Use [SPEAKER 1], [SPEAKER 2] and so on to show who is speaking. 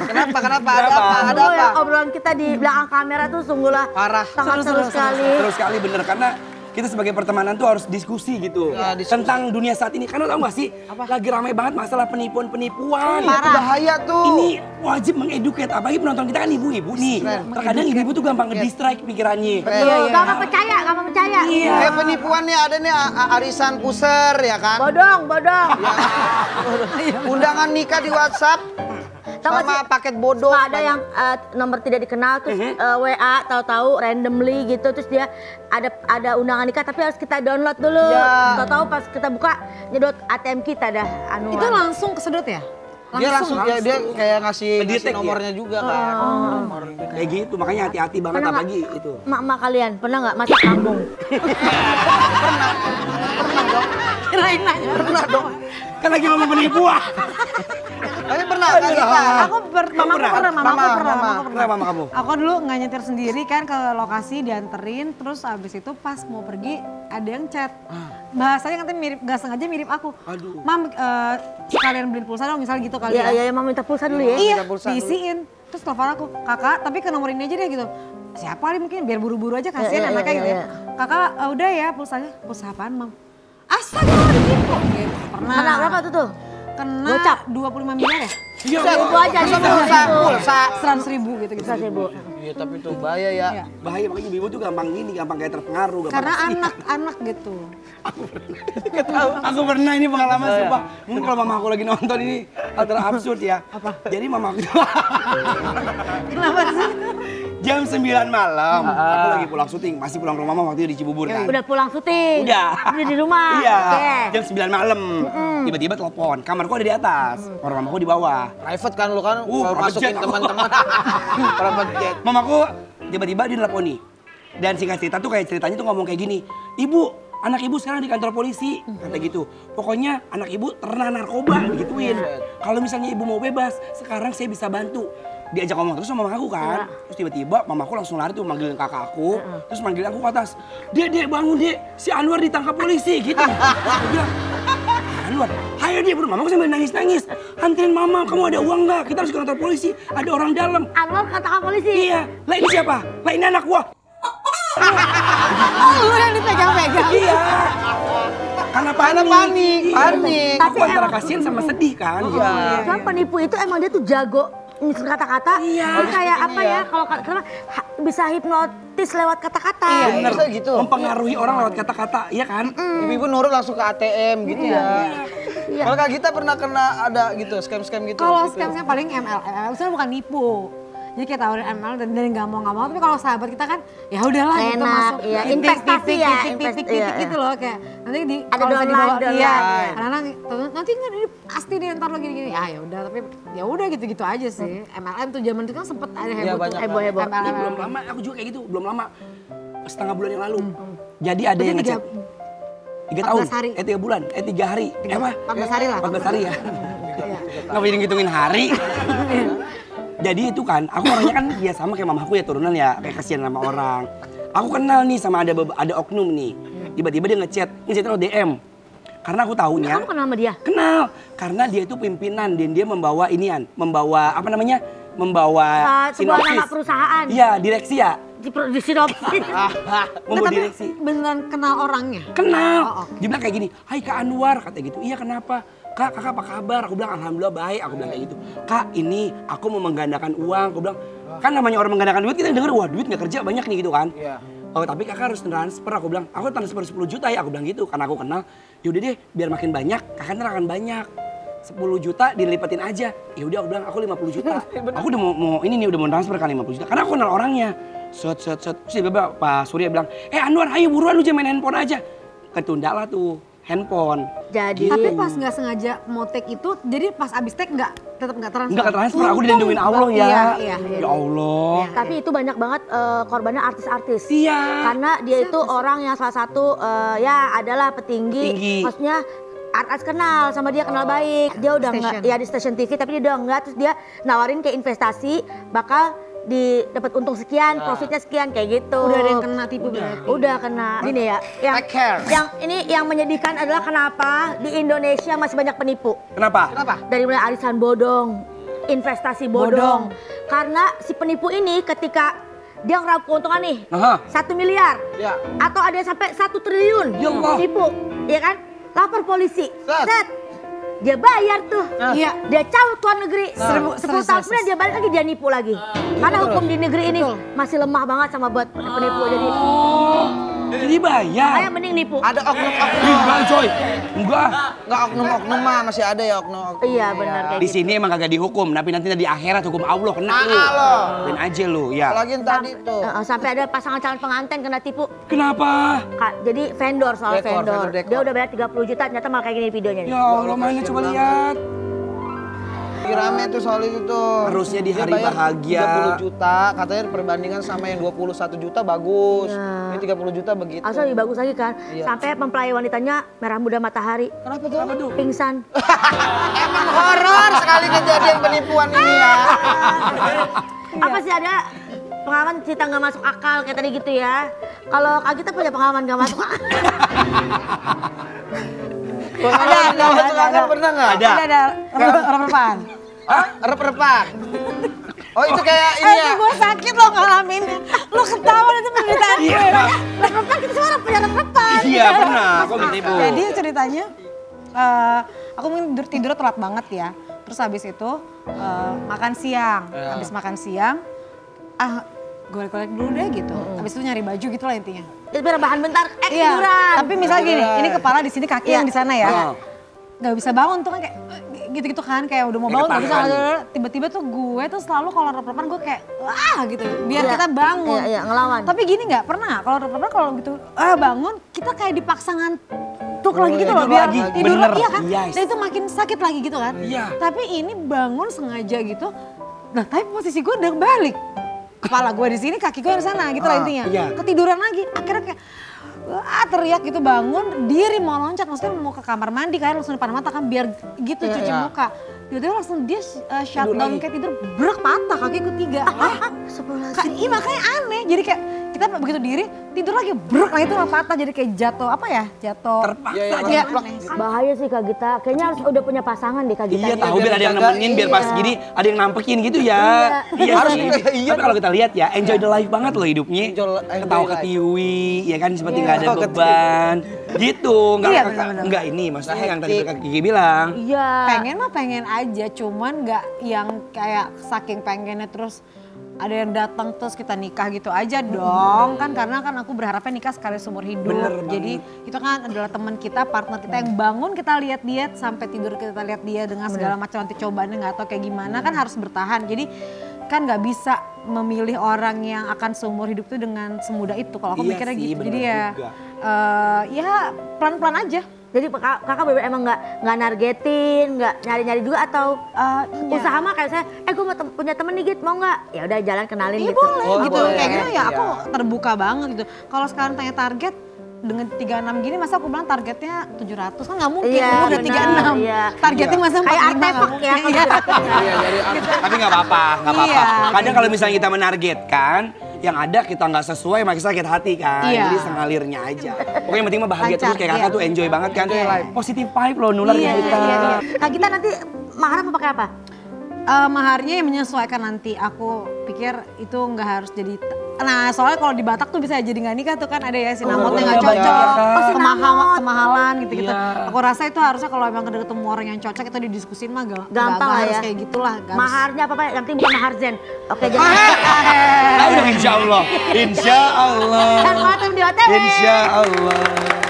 [SPEAKER 1] Kenapa? Ada apa?
[SPEAKER 2] Obrolan kita di belakang kamera tuh sungguhlah
[SPEAKER 1] Parah.
[SPEAKER 2] sangat seru sekali.
[SPEAKER 3] Terus sekali bener karena kita sebagai pertemanan tuh harus diskusi gitu
[SPEAKER 1] Ya, diskusi.
[SPEAKER 3] tentang dunia saat ini. Karena tau gak sih, lagi ramai banget masalah penipuan-penipuan.
[SPEAKER 1] Itu bahaya tuh.
[SPEAKER 3] Ini wajib mengeduket, apalagi penonton kita kan ibu-ibu nih. Terkadang ibu-ibu tuh gampang nge-distract pikirannya.
[SPEAKER 2] Betul, gampang percaya, gampang percaya.
[SPEAKER 3] Iya.
[SPEAKER 1] Kayak penipuan nih ada nih arisan puser ya kan.
[SPEAKER 2] Bodong.
[SPEAKER 1] Undangan nikah di WhatsApp
[SPEAKER 2] Tahu nggak
[SPEAKER 1] sama
[SPEAKER 2] sih?
[SPEAKER 1] paket bodoh.
[SPEAKER 2] Suka ada yang nomor tidak dikenal terus WA tahu-tahu randomly gitu terus dia ada undangan nikah tapi harus kita download dulu.
[SPEAKER 1] Ya.
[SPEAKER 2] Tahu-tahu pas kita buka nyedot ATM kita dah anu.
[SPEAKER 4] Itu langsung kesedot ya?
[SPEAKER 1] Dia langsung dia kayak ngasih
[SPEAKER 3] Ngedetek
[SPEAKER 1] nomornya juga kan. Nomor
[SPEAKER 3] Kayak gitu, makanya hati-hati banget
[SPEAKER 2] Pernah
[SPEAKER 3] apalagi itu.
[SPEAKER 2] Mak kalian pernah nggak masak kambing?
[SPEAKER 4] Kirain nanya.
[SPEAKER 1] pernah dong.
[SPEAKER 3] Kan lagi ngomong penipuan.
[SPEAKER 1] Tapi pernah kan kita.
[SPEAKER 4] Aku mamaku pernah.
[SPEAKER 3] Kenapa mama kamu?
[SPEAKER 4] Aku dulu nggak nyetir sendiri kan ke lokasi dianterin, terus abis itu pas mau pergi ada yang chat. Bahasanya katanya mirip, nggak sengaja mirip aku.
[SPEAKER 3] Aduh.
[SPEAKER 4] Mam, sekalian beliin pulsa dong, misal gitu kali ya.
[SPEAKER 2] Iya, mau minta pulsa dulu ya.
[SPEAKER 4] Iya,
[SPEAKER 1] minta pulsa dulu.
[SPEAKER 4] diisiin. Terus telepon aku, kakak, tapi ke nomor ini aja deh gitu. Siapa nih mungkin biar buru-buru aja kasihan
[SPEAKER 2] Iya,
[SPEAKER 4] anaknya
[SPEAKER 2] iya,
[SPEAKER 4] gitu ya.
[SPEAKER 2] iya.
[SPEAKER 4] Kakak, udah ya pulsanya. Pulsa apaan, Mam? Astaga, ditipu. Gitu. Pernah.
[SPEAKER 2] Kena berapa tuh?
[SPEAKER 4] Kena
[SPEAKER 2] Gocap.
[SPEAKER 4] 25 miliar ya?
[SPEAKER 3] Iya,
[SPEAKER 2] Itu aja nih
[SPEAKER 1] Pulsa.
[SPEAKER 4] 100.000 gitu.
[SPEAKER 2] 100.000.
[SPEAKER 1] Iya tapi itu bahaya ya.
[SPEAKER 4] Iya.
[SPEAKER 3] bahaya makanya ibu tuh gampang kayak terpengaruh. Gampang
[SPEAKER 4] Karena
[SPEAKER 3] pasti.
[SPEAKER 4] anak-anak gitu.
[SPEAKER 3] Aku pernah ini pengalaman sumpah. Mungkin kalau mama aku lagi nonton ini antara absurd ya.
[SPEAKER 4] Apa?
[SPEAKER 3] Jadi mama aku
[SPEAKER 4] Kenapa sih?
[SPEAKER 3] jam 9 malam. Aku lagi pulang syuting, masih pulang ke rumah mama waktu itu di Cibubur kan.
[SPEAKER 2] Udah pulang syuting.
[SPEAKER 3] Udah.
[SPEAKER 2] Udah di rumah.
[SPEAKER 3] Iya.
[SPEAKER 2] Oke.
[SPEAKER 3] Jam 9 malam. Tiba-tiba telepon. Kamarku ada di atas. Kamar mamaku di bawah.
[SPEAKER 1] Private kan lu kan kalau
[SPEAKER 3] private
[SPEAKER 1] masukin
[SPEAKER 3] jet.
[SPEAKER 1] teman-teman. Private jet.
[SPEAKER 3] Mamaku tiba-tiba dia telepon nih. Dan singkat cerita tuh kayak ceritanya tuh ngomong kayak gini. Ibu, anak ibu sekarang di kantor polisi. Kata gitu. Pokoknya anak ibu terkena narkoba gituin. Kalau misalnya ibu mau bebas, sekarang saya bisa bantu. Diajak ngomong terus sama mamaku kan. Terus tiba-tiba mamaku langsung lari tuh manggilin kakak aku. Terus manggilin aku ke atas. Dek, bangun dek. Si Anwar ditangkap polisi gitu. Aku bilang, Anwar, ayo dia bro. Mamaku sambil nangis-nangis. Anterin mama, kamu ada uang nggak? Kita harus ke kantor polisi. Ada orang dalam.
[SPEAKER 2] Anwar katakan polisi.
[SPEAKER 3] Iya. Lah ini siapa? Lah ini anak gua.
[SPEAKER 4] Oh, lu yang dipegang-pegang.
[SPEAKER 3] Iya. Karena panik.
[SPEAKER 1] Panik.
[SPEAKER 3] Aku antara kasihan sama sedih kan.
[SPEAKER 1] Iya.
[SPEAKER 2] Kan penipu itu emang dia tuh jago nyusun kata-kata.
[SPEAKER 3] Iya.
[SPEAKER 2] Dia kayak
[SPEAKER 1] Ini
[SPEAKER 2] apa
[SPEAKER 1] ya.
[SPEAKER 2] ya? Kalau karena bisa hipnotis lewat kata-kata.
[SPEAKER 1] Iya, bener gitu.
[SPEAKER 3] Mempengaruhi orang lewat kata-kata, iya kan?
[SPEAKER 1] Ibu-ibu nurut langsung ke ATM gitu ya.
[SPEAKER 2] Iya.
[SPEAKER 1] Kalau Kak Gita pernah kena ada gitu scam-scam gitu?
[SPEAKER 4] Kalau
[SPEAKER 1] gitu?
[SPEAKER 4] scam-scam paling MLM, sebenarnya bukan nipu. Jadi kayak tawarin ML dan dari nggak mau, tapi kalau sahabat kita kan ya udahlah gitu
[SPEAKER 2] Enak,
[SPEAKER 4] masuk
[SPEAKER 2] iya.
[SPEAKER 4] titik,
[SPEAKER 2] Investasi
[SPEAKER 4] titik,
[SPEAKER 2] ya,
[SPEAKER 4] titik
[SPEAKER 2] iya.
[SPEAKER 4] gitu loh kayak nanti di
[SPEAKER 2] Ada
[SPEAKER 4] kalau bisa
[SPEAKER 2] download,
[SPEAKER 4] dibawa iya,
[SPEAKER 2] download.
[SPEAKER 4] karena nanti nggak ini pasti deh ntar lo gini-gini ya udah tapi ya udah gitu-gitu aja sih. MLM tuh zaman itu kan sempet ada
[SPEAKER 1] Iya, banyak
[SPEAKER 2] heboh.
[SPEAKER 4] MLM.
[SPEAKER 3] Ini belum lama, aku juga kayak gitu, belum lama. Setengah bulan yang lalu. Jadi ada yang ngechat. 3 tahun,
[SPEAKER 4] 14 hari.
[SPEAKER 3] 3 bulan, 3 hari. Apa?
[SPEAKER 4] 14 hari lah.
[SPEAKER 3] 14 hari ya. Nggak bisa ngitungin hari. Jadi itu kan, aku orangnya kan ya sama kayak mamaku ya turunan ya, kayak kasihan sama orang. Aku kenal nih sama ada oknum nih. Tiba-tiba dia ngechatnya lo DM. Karena aku tahunya.
[SPEAKER 2] Kamu kenal sama dia?
[SPEAKER 3] Kenal, karena dia itu pimpinan dan dia membawa inian, membawa apa namanya? Membawa
[SPEAKER 2] Sebuah nama
[SPEAKER 3] sinopsis.
[SPEAKER 2] perusahaan.
[SPEAKER 3] Iya, direksi ya.
[SPEAKER 2] Di sinopsis.
[SPEAKER 3] Membawa
[SPEAKER 4] Tapi
[SPEAKER 3] direksi.
[SPEAKER 4] beneran kenal orangnya.
[SPEAKER 3] Kenal.
[SPEAKER 4] Oh,
[SPEAKER 3] Dia bilang kayak gini, "Hai Kak Anwar," kata gitu. "Iya, kenapa?" "Kak, kakak apa kabar?" Aku bilang, "Alhamdulillah baik." Aku bilang kayak gitu. "Kak, ini aku mau menggandakan uang." Aku bilang, kan namanya orang menggandakan duit kita denger, wah duit nggak kerja banyak nih gitu kan.
[SPEAKER 1] Iya.
[SPEAKER 3] Oh tapi kakak harus transfer, aku bilang, aku transfer 10 juta ya, aku bilang gitu. Karena aku kenal, yaudah deh biar makin banyak, kakak ntar akan banyak. 10 juta dilipatin aja. Ya udah aku bilang, aku 50 juta. Aku udah mau ini nih, udah mau transfer kan 50 juta. Karena aku kenal orangnya. Set. Terus tiba-tiba Pak Surya bilang, Anwar ayo buruan lu jangan main handphone aja. Ketunda lah tuh handphone.
[SPEAKER 2] Jadi
[SPEAKER 4] Tapi pas nggak sengaja mau take itu, jadi pas abis take tetap nggak transfer.
[SPEAKER 3] Enggak transfer, aku dilindungin Allah ya.
[SPEAKER 4] Iya.
[SPEAKER 3] Ya Allah.
[SPEAKER 2] tapi itu banyak banget korbannya artis-artis.
[SPEAKER 3] Iya.
[SPEAKER 2] Karena dia itu orang yang salah satu ya adalah
[SPEAKER 3] Tinggi.
[SPEAKER 2] petinggi. Maksudnya artis kenal sama dia kenal baik. Dia udah nggak ya di stasiun TV tapi dia udah enggak terus dia nawarin kayak investasi bakal dapat untung sekian, profitnya sekian kayak gitu.
[SPEAKER 4] Udah ada yang kena tipu berarti.
[SPEAKER 2] Udah kena. Gini ya,
[SPEAKER 1] Take care.
[SPEAKER 2] yang menyedihkan adalah kenapa di Indonesia masih banyak penipu.
[SPEAKER 3] Kenapa?
[SPEAKER 1] Kenapa?
[SPEAKER 2] Dari mulai arisan bodong, investasi bodong. Karena si penipu ini ketika dia ngeraup keuntungan nih, 1 miliar,
[SPEAKER 1] Ya.
[SPEAKER 2] atau ada yang sampai 1 triliun,
[SPEAKER 3] Ya Allah.
[SPEAKER 2] tipu, ya kan? Lapor polisi,
[SPEAKER 1] Set.
[SPEAKER 2] set, dia bayar tuh,
[SPEAKER 4] Iya.
[SPEAKER 2] dia cabut ke luar negeri, 10 tahun
[SPEAKER 4] serius.
[SPEAKER 2] kemudian dia balik lagi dia nipu lagi. Karena hukum di negeri ini masih lemah banget sama buat penipu, jadi
[SPEAKER 3] Jadi bayar.
[SPEAKER 2] kayak mending nipu.
[SPEAKER 1] Ada oknum-oknum.
[SPEAKER 3] Enggak coy, enggak.
[SPEAKER 1] Enggak oknum-oknum mah masih ada ya oknum-oknum.
[SPEAKER 2] Iya benar kayak
[SPEAKER 3] Di
[SPEAKER 2] gitu.
[SPEAKER 3] sini emang kagak dihukum, tapi nanti di akhirat hukum Allah kena lu.
[SPEAKER 1] lo.
[SPEAKER 3] Dan aja lu, ya.
[SPEAKER 1] Apalagi yang tadi tuh.
[SPEAKER 2] Sampai ada pasangan calon pengantin kena tipu.
[SPEAKER 3] Kenapa?
[SPEAKER 2] Jadi vendor soal
[SPEAKER 1] Dekor,
[SPEAKER 2] vendor.
[SPEAKER 1] vendor dekor.
[SPEAKER 2] Dia udah bayar 30 juta, ternyata malah kayak gini videonya nih.
[SPEAKER 3] Ya Allah, mana coba lihat.
[SPEAKER 1] Lagi rame tuh soal itu tuh.
[SPEAKER 3] Harusnya di
[SPEAKER 1] Dia
[SPEAKER 3] hari
[SPEAKER 1] bayar
[SPEAKER 3] bahagia.
[SPEAKER 1] 30 juta, katanya perbandingan sama yang 21 juta bagus.
[SPEAKER 2] Ya.
[SPEAKER 1] Ini 30 juta begitu.
[SPEAKER 2] Asal lebih bagus lagi kan.
[SPEAKER 1] Iya.
[SPEAKER 2] Sampai mempelai wanitanya merah muda matahari.
[SPEAKER 1] Kenapa tuh? Kenapa tuh?
[SPEAKER 2] Pingsan.
[SPEAKER 1] Emang horor sekali kejadian penipuan ini ya.
[SPEAKER 2] Apa sih ada pengalaman cerita nggak masuk akal kayak tadi gitu ya. Kalau Kak kita punya pengalaman nggak masuk akal.
[SPEAKER 1] Ada masuk akal pernah nggak?
[SPEAKER 3] Ada.
[SPEAKER 4] Ada rep-repan.
[SPEAKER 1] Hah? Rep-repan. Oh itu kayak ini ya.
[SPEAKER 4] Itu gue sakit lo ngalamin. Lo ketawa itu penderitaan gue.
[SPEAKER 3] Iya.
[SPEAKER 2] Rep-repan kita semua punya rep-repan.
[SPEAKER 3] Iya pernah, kok ditipu.
[SPEAKER 4] Jadi ceritanya aku mungkin tidur telat banget ya. Terus habis itu makan siang. Habis makan siang, golek-golek dulu deh gitu. Habis itu nyari baju gitu lah intinya.
[SPEAKER 2] Itu biar bahan bentar,
[SPEAKER 4] Iya,
[SPEAKER 2] tiduran.
[SPEAKER 4] tapi misalnya gini, ini kepala di sini, kaki yang di sana ya.
[SPEAKER 3] Iya.
[SPEAKER 4] Gak bisa bangun tuh kan kayak gitu-gitu kan, kayak udah mau
[SPEAKER 3] Kayak
[SPEAKER 4] bangun gak bisa.
[SPEAKER 3] kepanasan.
[SPEAKER 4] Tiba-tiba tuh gue tuh selalu kalau rep-repan gue kayak wah gitu, biar
[SPEAKER 2] Iya.
[SPEAKER 4] kita bangun.
[SPEAKER 2] Iya, ngelawan.
[SPEAKER 4] Tapi gini nggak pernah, kalau rep-repan kalau gitu bangun, kita kayak dipaksa ngantuk lagi gitu loh,
[SPEAKER 3] tidur
[SPEAKER 4] biar
[SPEAKER 3] lagi,
[SPEAKER 4] tidur
[SPEAKER 3] bener.
[SPEAKER 4] lagi ya kan.
[SPEAKER 3] Yes.
[SPEAKER 4] Dan itu makin sakit lagi gitu kan.
[SPEAKER 3] Iya.
[SPEAKER 4] Tapi ini bangun sengaja gitu, nah tapi posisi gue udah balik. Kepala gue di sini, kaki gue di sana gitu lah intinya.
[SPEAKER 3] iya.
[SPEAKER 4] Ketiduran lagi, akhirnya kayak teriak gitu bangun, diri mau loncat, maksudnya mau ke kamar mandi kan langsung depan mata kan biar gitu cuci muka. Tiba-tiba langsung dia shutdown kayak tidur, brek patah kaki ketiga. Iya makanya aneh, jadi kayak kita begitu diri tidur lagi brek, nah itu patah jadi kayak jatuh apa ya, jatuh.
[SPEAKER 3] Terpaksa.
[SPEAKER 4] Iya,
[SPEAKER 2] Bahaya sih Kak Gita. Kayaknya harus udah punya pasangan deh Kak Gita.
[SPEAKER 3] Iya
[SPEAKER 2] nih.
[SPEAKER 3] tahu biar ada yang nemenin, biar pas gini ada yang nampekin gitu ya. Iya
[SPEAKER 1] Harus
[SPEAKER 3] sih.
[SPEAKER 1] kayak iya
[SPEAKER 3] Tapi kalau kita lihat ya, enjoy the life banget loh hidupnya.
[SPEAKER 1] Enjoy
[SPEAKER 3] Ketawa
[SPEAKER 1] life.
[SPEAKER 3] ketiwi, ya kan seperti nggak ada beban. Gitu,
[SPEAKER 4] Iya, bener-bener.
[SPEAKER 3] nggak ini maksudnya
[SPEAKER 1] Nggak
[SPEAKER 3] yang tadi
[SPEAKER 1] hektik.
[SPEAKER 3] Kak Gigi bilang.
[SPEAKER 2] Iya.
[SPEAKER 4] pengen mah pengen aja, cuman nggak yang kayak saking pengennya terus ada yang datang terus kita nikah gitu aja dong kan, karena kan aku berharapnya nikah sekali seumur hidup.
[SPEAKER 3] Bener
[SPEAKER 4] Jadi itu kan adalah teman kita, partner kita yang bangun kita lihat dia sampai tidur kita lihat dia dengan segala macam nanti cobaannya nggak tahu kayak gimana kan, harus bertahan. Jadi kan nggak bisa memilih orang yang akan seumur hidup itu dengan semudah itu kalau aku
[SPEAKER 3] Iya
[SPEAKER 4] mikirnya
[SPEAKER 3] sih,
[SPEAKER 4] gitu.
[SPEAKER 3] bener
[SPEAKER 4] Jadi ya
[SPEAKER 3] juga.
[SPEAKER 4] ya pelan-pelan aja.
[SPEAKER 2] Jadi kakak bener emang nggak nargetin, nggak nyari-nyari juga atau
[SPEAKER 4] Iya.
[SPEAKER 2] usaha mah kayak saya, gue mau punya temen nih Git, mau nggak? Ya udah jalan kenalin
[SPEAKER 4] Iya
[SPEAKER 2] gitu.
[SPEAKER 4] boleh
[SPEAKER 1] Oh,
[SPEAKER 4] gitu,
[SPEAKER 1] boleh.
[SPEAKER 4] kayak gitu ya aku
[SPEAKER 1] Iya.
[SPEAKER 4] terbuka banget gitu. Kalau sekarang tanya target dengan 36 gini masa aku bilang targetnya 700 kan nggak mungkin,
[SPEAKER 2] Iya,
[SPEAKER 4] umur udah
[SPEAKER 2] benar,
[SPEAKER 4] 36.
[SPEAKER 2] iya.
[SPEAKER 4] Targetnya masa 45
[SPEAKER 2] Kayak
[SPEAKER 4] nggak
[SPEAKER 2] artefak
[SPEAKER 4] mungkin.
[SPEAKER 2] ya kalau
[SPEAKER 4] Iya.
[SPEAKER 1] Iya jadi
[SPEAKER 3] Tapi nggak apa-apa, nggak apa-apa.
[SPEAKER 4] Iya,
[SPEAKER 3] Kadang kalau misalnya kita menargetkan, yang ada kita nggak sesuai, makin sakit hati kan.
[SPEAKER 4] Iya.
[SPEAKER 3] Jadi sengalirnya aja. Pokoknya yang penting mah bahagia
[SPEAKER 4] Lancar,
[SPEAKER 3] terus kayak kakak
[SPEAKER 4] iya.
[SPEAKER 3] tuh enjoy banget kan.
[SPEAKER 1] Enjoy life.
[SPEAKER 3] Positive vibe loh nular
[SPEAKER 4] Iya,
[SPEAKER 3] ke kita.
[SPEAKER 4] iya, iya.
[SPEAKER 2] Kak Gita nanti mahar mau pakai apa?
[SPEAKER 4] Maharnya yang menyesuaikan nanti. Aku pikir itu nggak harus jadi. Nah soalnya kalau di Batak tuh bisa jadi nggak nikah tuh kan, ada ya sinamotnya nggak
[SPEAKER 3] iya, banyak
[SPEAKER 4] cocok,
[SPEAKER 3] ya kan.
[SPEAKER 4] kemahalan gitu-gitu.
[SPEAKER 3] Iya.
[SPEAKER 4] Aku rasa itu harusnya kalau emang ketemu orang yang cocok itu didiskusin mah
[SPEAKER 2] Gampang lah
[SPEAKER 4] harus
[SPEAKER 2] ya.
[SPEAKER 4] kayak gitulah. nggak harus-
[SPEAKER 2] Maharnya apa Pak? Yang penting bukan mahar zen. Oke jangan.
[SPEAKER 3] Tahu dong insya Allah. Insya Allah.
[SPEAKER 2] Dan khawatir di OTW.
[SPEAKER 3] Insya Allah.